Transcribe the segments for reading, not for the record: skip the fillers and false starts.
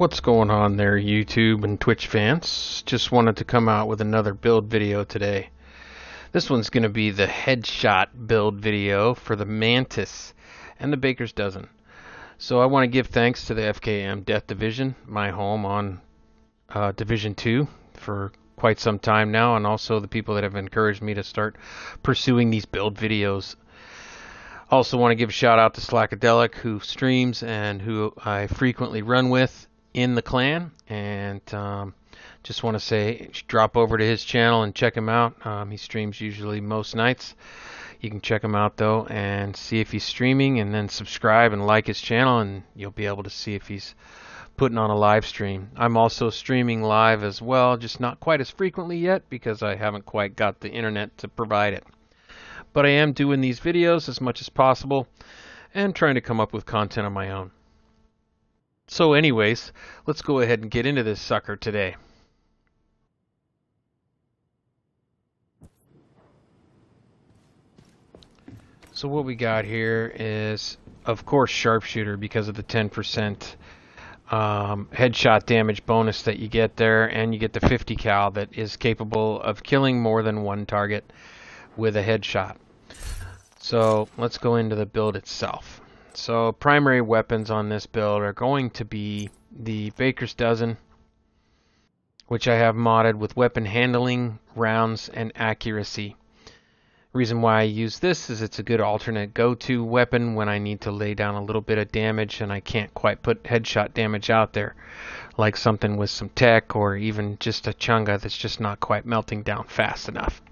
What's going on there, YouTube and Twitch fans? Just wanted to come out with another build video today. This one's going to be the headshot build video for the Mantis and the Baker's Dozen. So I want to give thanks to the FKM Death Division, my home on Division 2 for quite some time now, and also the people that have encouraged me to start pursuing these build videos. Also want to give a shout out to Slackadelic, who streams and who I frequently run with in the clan, and just want to say drop over to his channel and check him out. He streams usually most nights. You can check him out though and see if he's streaming, and then subscribe and like his channel, and you'll be able to see if he's putting on a live stream. I'm also streaming live as well, just not quite as frequently yet because I haven't quite got the internet to provide it. But I am doing these videos as much as possible and trying to come up with content of my own. So anyways, let's go ahead and get into this sucker today. So what we got here is, of course, sharpshooter because of the 10% headshot damage bonus that you get there, and you get the 50 cal that is capable of killing more than one target with a headshot. So let's go into the build itself. So primary weapons on this build are going to be the Baker's Dozen, which I have modded with weapon handling, rounds, and accuracy. Reason why I use this is it's a good alternate go-to weapon when I need to lay down a little bit of damage and I can't quite put headshot damage out there, like something with some tech or even just a chunga that's just not quite melting down fast enough.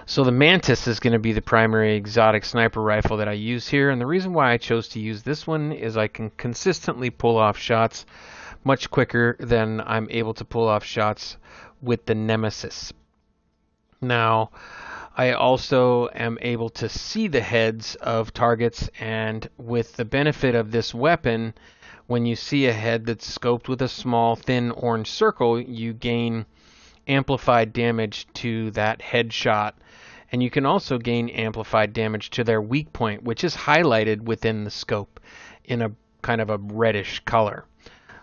So the Mantis is going to be the primary exotic sniper rifle that I use here, and the reason why I chose to use this one is I can consistently pull off shots much quicker than I'm able to pull off shots with the Nemesis. Now, I also am able to see the heads of targets, and with the benefit of this weapon, when you see a head that's scoped with a small thin orange circle, you gain amplified damage to that headshot, and you can also gain amplified damage to their weak point, which is highlighted within the scope in a kind of a reddish color.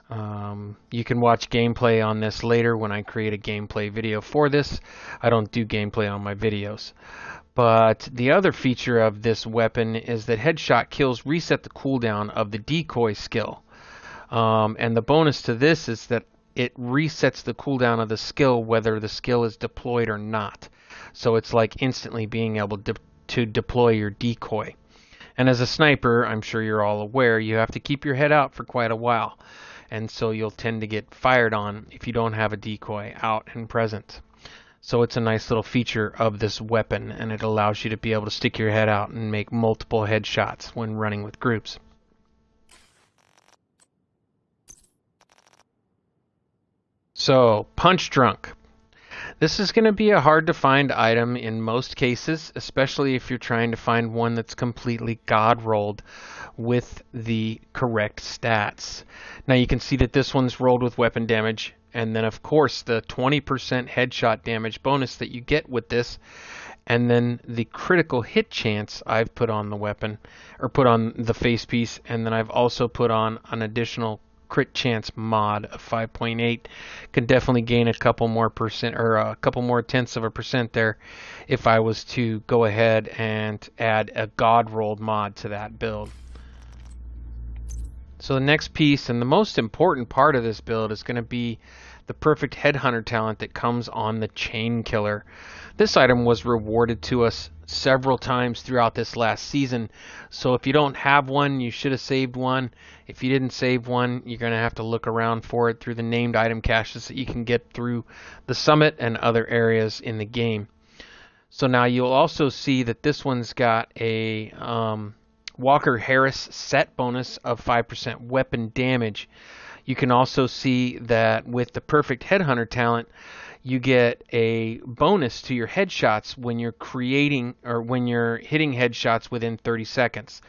You can watch gameplay on this later when I create a gameplay video for this. I don't do gameplay on my videos. But the other feature of this weapon is that headshot kills reset the cooldown of the decoy skill. And the bonus to this is that it resets the cooldown of the skill whether the skill is deployed or not. So it's like instantly being able to deploy your decoy. And as a sniper, I'm sure you're all aware, you have to keep your head out for quite a while. And so you'll tend to get fired on if you don't have a decoy out and present. So it's a nice little feature of this weapon, and it allows you to be able to stick your head out and make multiple headshots when running with groups. So, Punch Drunk. This is going to be a hard to find item in most cases, especially if you're trying to find one that's completely god rolled with the correct stats. Now you can see that this one's rolled with weapon damage, and then of course the 20% headshot damage bonus that you get with this, and then the critical hit chance I've put on the weapon, or put on the face piece, and then I've also put on an additional crit chance mod of 5.8. Can definitely gain a couple more percent, or a couple more tenths of a percent there if I was to go ahead and add a god rolled mod to that build. So the next piece and the most important part of this build is going to be the perfect headhunter talent that comes on the chain killer. This item was rewarded to us several times throughout this last season, so if you don't have one, you should have saved one. If you didn't save one, you're going to have to look around for it through the named item caches that you can get through the summit and other areas in the game. So now you'll also see that this one's got a Walker Harris set bonus of 5% weapon damage. You can also see that with the perfect headhunter talent, you get a bonus to your headshots when you're creating, or when you're hitting headshots within 30 seconds.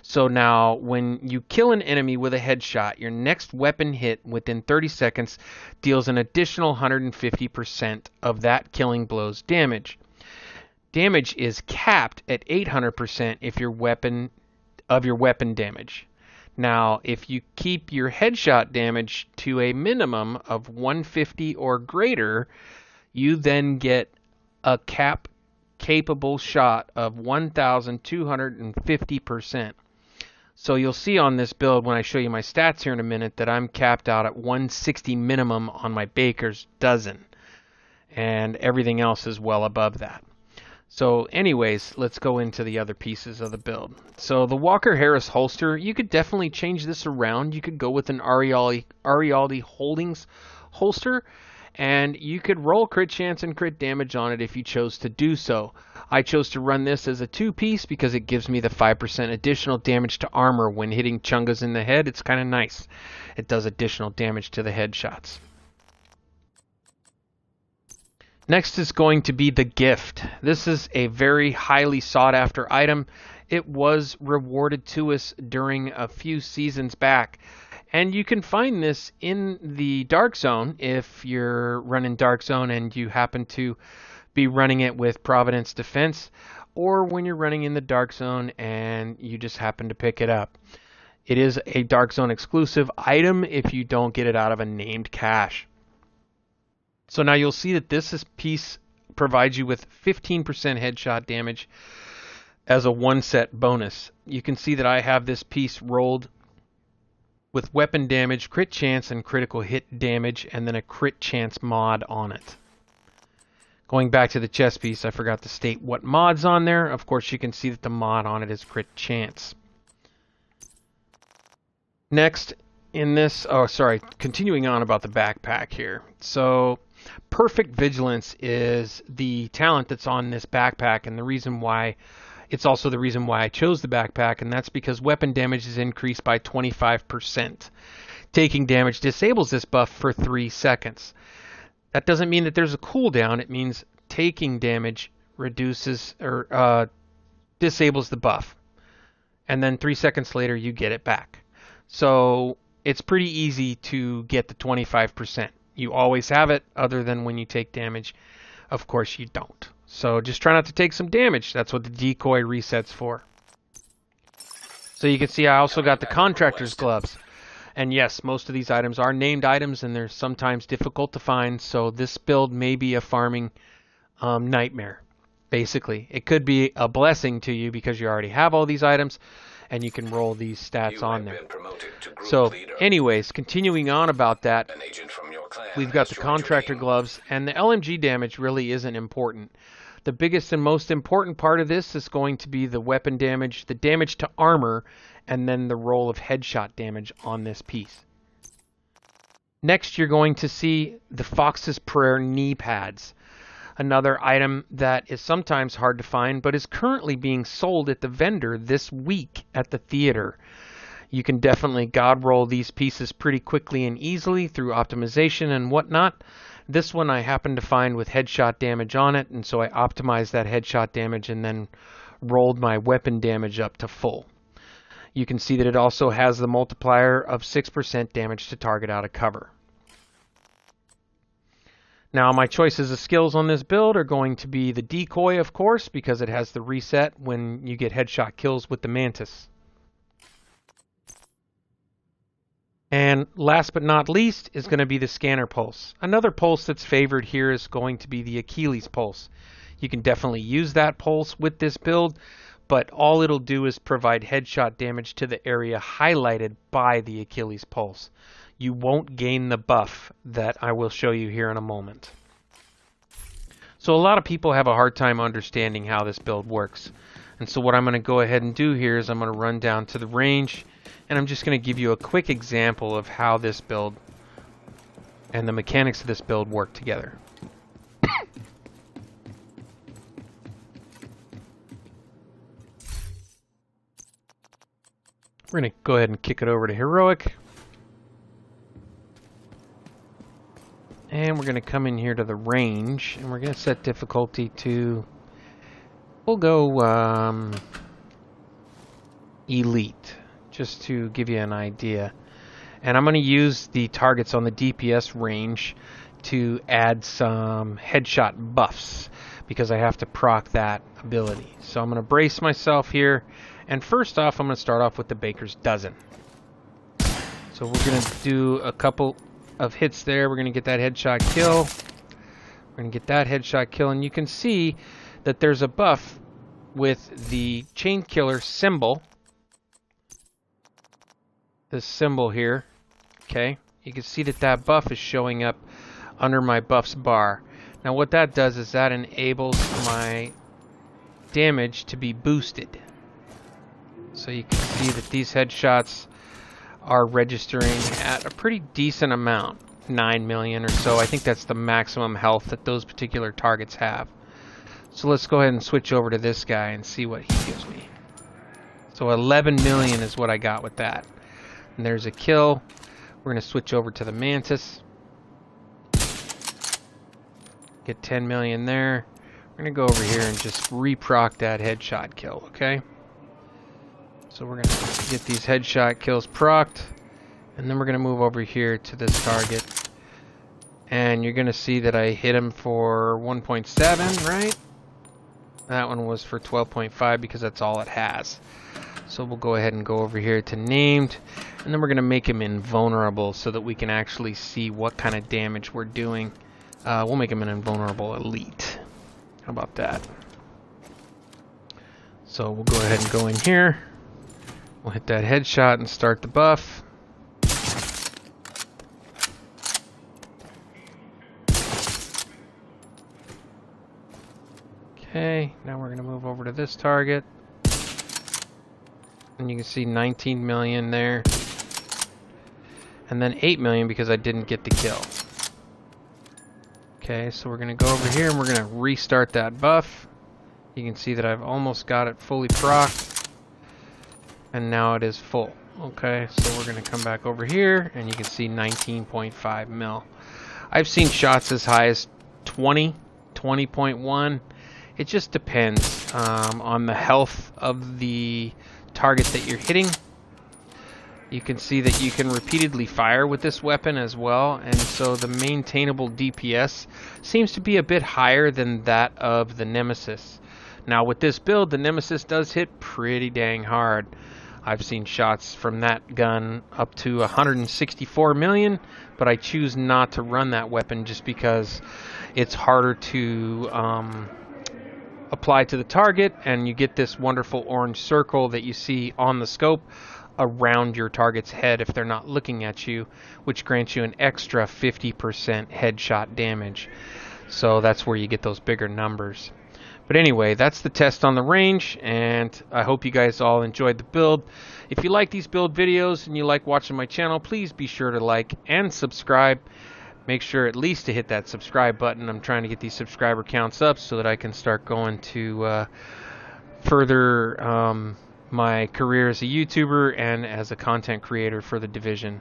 So now when you kill an enemy with a headshot, your next weapon hit within 30 seconds deals an additional 150% of that killing blow's damage. Damage is capped at 800% if your weapon damage. Now, if you keep your headshot damage to a minimum of 150 or greater, you then get a capable shot of 1,250%. So you'll see on this build when I show you my stats here in a minute that I'm capped out at 160 minimum on my Baker's dozen. And everything else is well above that. So anyways, let's go into the other pieces of the build. So the Walker Harris holster, you could definitely change this around. You could go with an Arialdi Holdings holster, and you could roll crit chance and crit damage on it if you chose to do so. I chose to run this as a 2-piece because it gives me the 5% additional damage to armor when hitting chungas in the head. It's kind of nice. It does additional damage to the headshots. Next is going to be the gift. This is a very highly sought after item. It was rewarded to us during a few seasons back. And you can find this in the Dark Zone if you're running Dark Zone and you happen to be running it with Providence Defense, or when you're running in the Dark Zone and you just happen to pick it up. It is a Dark Zone exclusive item if you don't get it out of a named cache. So now you'll see that this piece provides you with 15% headshot damage as a one-set bonus. You can see that I have this piece rolled with weapon damage, crit chance, and critical hit damage, and then a crit chance mod on it. Going back to the chest piece, I forgot to state what mod's on there. Of course, you can see that the mod on it is crit chance. Next, in this, continuing on about the backpack here. So, Perfect Vigilance is the talent that's on this backpack, and the reason why, it's also the reason why I chose the backpack, and that's because weapon damage is increased by 25%. Taking damage disables this buff for 3 seconds. That doesn't mean that there's a cooldown. It means taking damage reduces or disables the buff, and then 3 seconds later you get it back. So it's pretty easy to get the 25%. You always have it, other than when you take damage. Of course you don't. So just try not to take some damage. That's what the decoy resets for. So you can see I also got the contractor's gloves. And yes, most of these items are named items, and they're sometimes difficult to find. So this build may be a farming nightmare, basically. It could be a blessing to you because you already have all these items, and you can roll these stats on there. So anyways, continuing on about that, we've got the contractor gloves, and the LMG damage really isn't important. The biggest and most important part of this is going to be the weapon damage, the damage to armor, and then the roll of headshot damage on this piece. Next, you're going to see the Fox's Prayer knee pads. Another item that is sometimes hard to find, but is currently being sold at the vendor this week at the theater. You can definitely god roll these pieces pretty quickly and easily through optimization and whatnot. This one I happened to find with headshot damage on it, and so I optimized that headshot damage and then rolled my weapon damage up to full. You can see that it also has the multiplier of 6% damage to target out of cover. Now my choices of skills on this build are going to be the decoy, of course, because it has the reset when you get headshot kills with the Mantis. And last but not least is going to be the scanner pulse. Another pulse that's favored here is going to be the Achilles pulse. You can definitely use that pulse with this build, but all it'll do is provide headshot damage to the area highlighted by the Achilles pulse. You won't gain the buff that I will show you here in a moment. So a lot of people have a hard time understanding how this build works. And so what I'm going to go ahead and do here is I'm going to run down to the range, and I'm just going to give you a quick example of how this build and the mechanics of this build work together. We're going to go ahead and kick it over to Heroic. And we're going to come in here to the range, and we're going to set difficulty to, we'll go Elite, just to give you an idea. And I'm going to use the targets on the DPS range to add some headshot buffs, because I have to proc that ability. So I'm going to brace myself here, and first off I'm going to start off with the Baker's Dozen. So we're going to do a couple of hits there. We're going to get that headshot kill. We're going to get that headshot kill, and you can see that there's a buff with the chain killer symbol. This symbol here, okay? You can see that that buff is showing up under my buffs bar. Now what that does is that enables my damage to be boosted. So you can see that these headshots are registering at a pretty decent amount, 9 million or so. I think that's the maximum health that those particular targets have. So let's go ahead and switch over to this guy and see what he gives me. So 11 million is what I got with that. And there's a kill. We're going to switch over to the Mantis. Get 10 million there. We're going to go over here and just reproc that headshot kill, okay? So we're going to get these headshot kills procced. And then we're going to move over here to this target. And you're going to see that I hit him for 1.7, right? That one was for 12.5 because that's all it has. So we'll go ahead and go over here to named. And then we're going to make him invulnerable so that we can actually see what kind of damage we're doing. We'll make him an invulnerable elite. How about that? So we'll go ahead and go in here. We'll hit that headshot and start the buff. Okay, now we're going to move over to this target. And you can see 19 million there. And then 8 million because I didn't get the kill. Okay, so we're going to go over here and we're going to restart that buff. You can see that I've almost got it fully procced. And now it is full. Okay, so we're going to come back over here and you can see 19.5 mil. I've seen shots as high as 20, 20.1. It just depends on the health of the target that you're hitting. You can see that you can repeatedly fire with this weapon as well, and so the maintainable DPS seems to be a bit higher than that of the Nemesis. Now with this build, the Nemesis does hit pretty dang hard. I've seen shots from that gun up to 164 million, but I choose not to run that weapon just because it's harder to apply to the target, and you get this wonderful orange circle that you see on the scope around your target's head if they're not looking at you, which grants you an extra 50% headshot damage. So that's where you get those bigger numbers. But anyway, that's the test on the range, and I hope you guys all enjoyed the build. If you like these build videos and you like watching my channel, please be sure to like and subscribe. Make sure at least to hit that subscribe button. I'm trying to get these subscriber counts up so that I can start going to further my career as a YouTuber and as a content creator for the Division,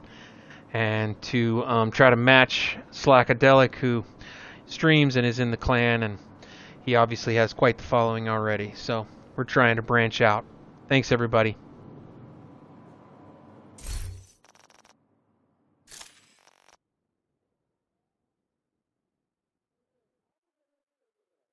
and to try to match Slackadelic, who streams and is in the clan, and he obviously has quite the following already. So we're trying to branch out. Thanks everybody.